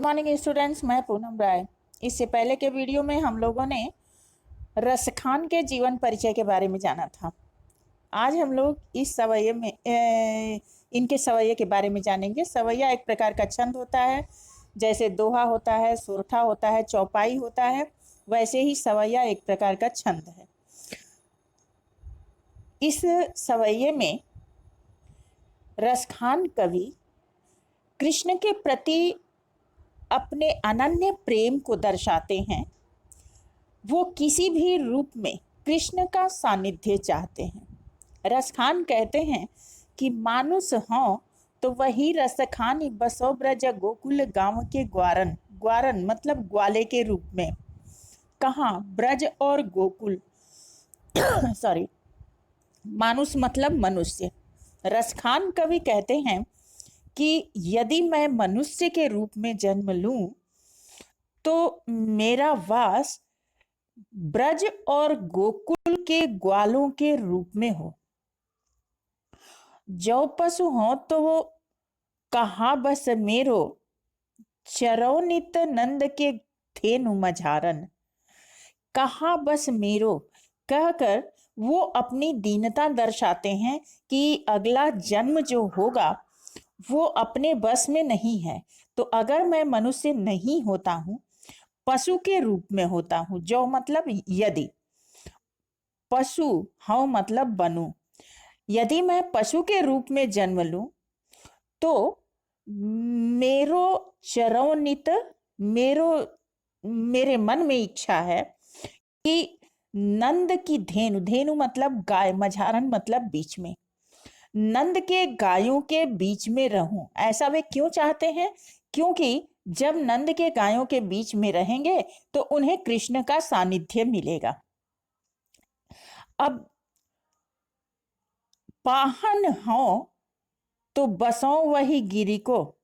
Morning students, मैं पूनम राय। इससे पहले के वीडियो में हम लोगों ने रसखान के जीवन परिचय के बारे में जाना था। आज हम लोग इस सवैये में इनके सवैये के बारे में जानेंगे। सवैया एक प्रकार का छंद होता है। जैसे दोहा होता है, सुरठा होता है, चौपाई होता है, वैसे ही सवैया एक प्रकार का छंद है। इस सवैये में रसखान कवि कृष्ण के प्रति अपने अनन्य प्रेम को दर्शाते हैं। वो किसी भी रूप में कृष्ण का सानिध्य चाहते हैं। रसखान कहते हैं कि मानुष हों तो वही रसखानी बसो ब्रज गोकुल गांव के ग्वारन। ग्वारन मतलब ग्वाले के रूप में। कहाँ? ब्रज और गोकुल सॉरी, मानुष मतलब मनुष्य। रसखान कवि कहते हैं कि यदि मैं मनुष्य के रूप में जन्म लूं तो मेरा वास ब्रज और गोकुल के ग्वालों के रूप में हो। जो पशु हो तो वो कहा बस मेरो, चरौनित नंद के धेनु मझारन। कहा बस मेरो कहकर वो अपनी दीनता दर्शाते हैं कि अगला जन्म जो होगा वो अपने बस में नहीं है। तो अगर मैं मनुष्य नहीं होता हूं, पशु के रूप में होता हूं, जो मतलब यदि, पशु हूं मतलब बनूं, यदि मैं पशु के रूप में जन्म लूं तो मेरो चरौनित, मेरे मन में इच्छा है कि नंद की धेनु, धेनु मतलब गाय, मझारन मतलब बीच में, नंद के गायों के बीच में रहूं। ऐसा वे क्यों चाहते हैं? क्योंकि जब नंद के गायों के बीच में रहेंगे तो उन्हें कृष्ण का सानिध्य मिलेगा। अब पाहन हो तो बसो वही गिरी को,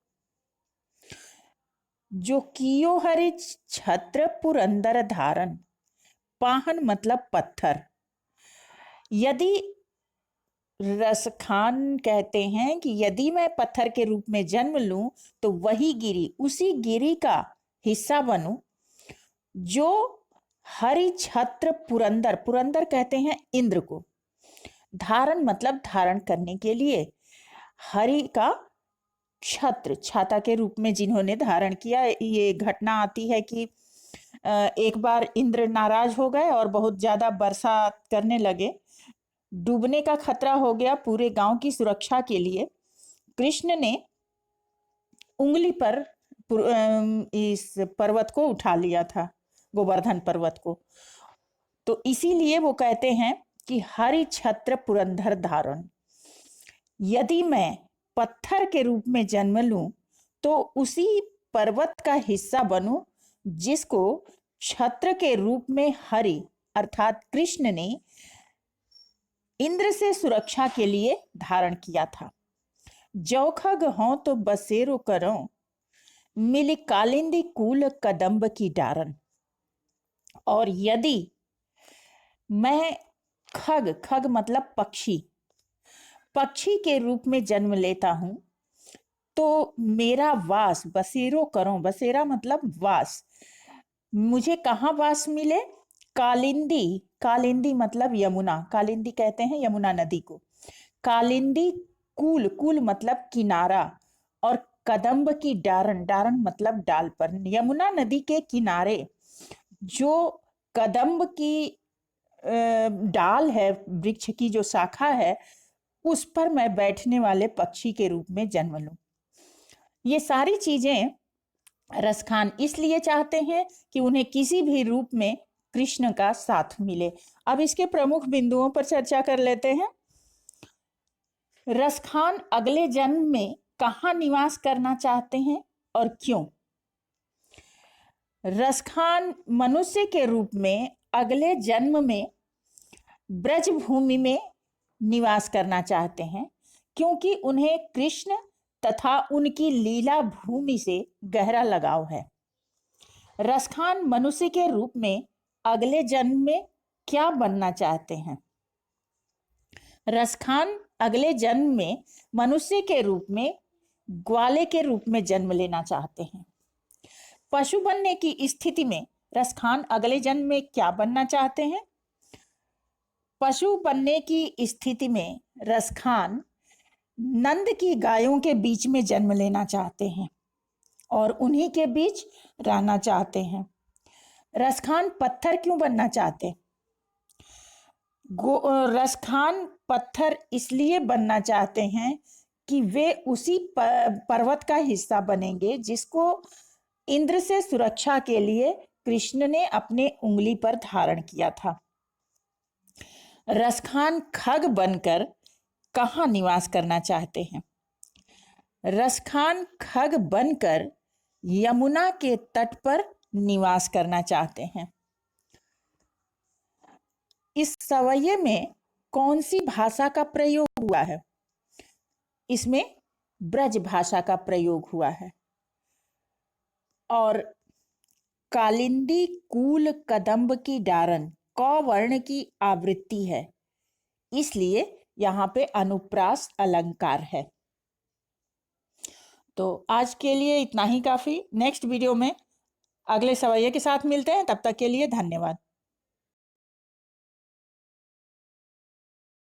जो कियो हरि छत्र पुरंदर धारण। पाहन मतलब पत्थर। यदि रसखान कहते हैं कि यदि मैं पत्थर के रूप में जन्म लूं तो वही गिरी, उसी गिरी का हिस्सा बनूं जो हरि छत्र पुरंदर, पुरंदर कहते हैं इंद्र को, धारण मतलब धारण करने के लिए, हरि का छत्र, छाता के रूप में जिन्होंने धारण किया। ये घटना आती है कि एक बार इंद्र नाराज हो गए और बहुत ज्यादा बरसात करने लगे। डूबने का खतरा हो गया। पूरे गांव की सुरक्षा के लिए कृष्ण ने उंगली पर इस पर्वत को उठा लिया था, गोवर्धन पर्वत को। तो इसीलिए वो कहते हैं कि हरि छत्र पुरंदर धारण। यदि मैं पत्थर के रूप में जन्म लूं तो उसी पर्वत का हिस्सा बनूं जिसको छत्र के रूप में हरि अर्थात कृष्ण ने इंद्र से सुरक्षा के लिए धारण किया था। जौखग हो तो बसेरो करो, मिली कालिंदी कूल कदम्ब की डारन। और यदि मैं खग, खग मतलब पक्षी, पक्षी के रूप में जन्म लेता हूं तो मेरा वास, बसेरो करो, बसेरा मतलब वास, मुझे कहाँ वास मिले? कालिंदी, कालिंदी मतलब यमुना, कालिंदी कहते हैं यमुना नदी को। कालिंदी कूल, कूल मतलब किनारा, और कदम्ब की डारण, डारण मतलब डाल पर। यमुना नदी के किनारे जो कदम्ब की डाल है, वृक्ष की जो शाखा है, उस पर मैं बैठने वाले पक्षी के रूप में जन्म लूं। ये सारी चीजें रसखान इसलिए चाहते हैं कि उन्हें किसी भी रूप में कृष्ण का साथ मिले। अब इसके प्रमुख बिंदुओं पर चर्चा कर लेते हैं। रसखान अगले जन्म में कहाँ निवास करना चाहते हैं और क्यों? रसखान मनुष्य के रूप में अगले जन्म में ब्रज भूमि में निवास करना चाहते हैं, क्योंकि उन्हें कृष्ण तथा उनकी लीला भूमि से गहरा लगाव है। रसखान मनुष्य के रूप में अगले जन्म में क्या बनना चाहते हैं? रसखान अगले जन्म में मनुष्य के रूप में ग्वाले के रूप में जन्म लेना चाहते हैं। पशु बनने की स्थिति में रसखान अगले जन्म में क्या बनना चाहते हैं? पशु बनने की स्थिति में रसखान नंद की गायों के बीच में जन्म लेना चाहते हैं और उन्हीं के बीच रहना चाहते हैं। रसखान पत्थर क्यों बनना चाहते? रसखान पत्थर इसलिए बनना चाहते हैं कि वे उसी पर्वत का हिस्सा बनेंगे जिसको इंद्र से सुरक्षा के लिए कृष्ण ने अपने उंगली पर धारण किया था। रसखान खग बनकर कहाँ निवास करना चाहते हैं? रसखान खग बनकर यमुना के तट पर निवास करना चाहते हैं। इस सवैये में कौन सी भाषा का प्रयोग हुआ है? इसमें ब्रज भाषा का प्रयोग हुआ है। और कालिंदी कूल कदम्ब की डारन क वर्ण की आवृत्ति है, इसलिए यहाँ पे अनुप्रास अलंकार है। तो आज के लिए इतना ही काफी। नेक्स्ट वीडियो में अगले सवैये के साथ मिलते हैं। तब तक के लिए धन्यवाद।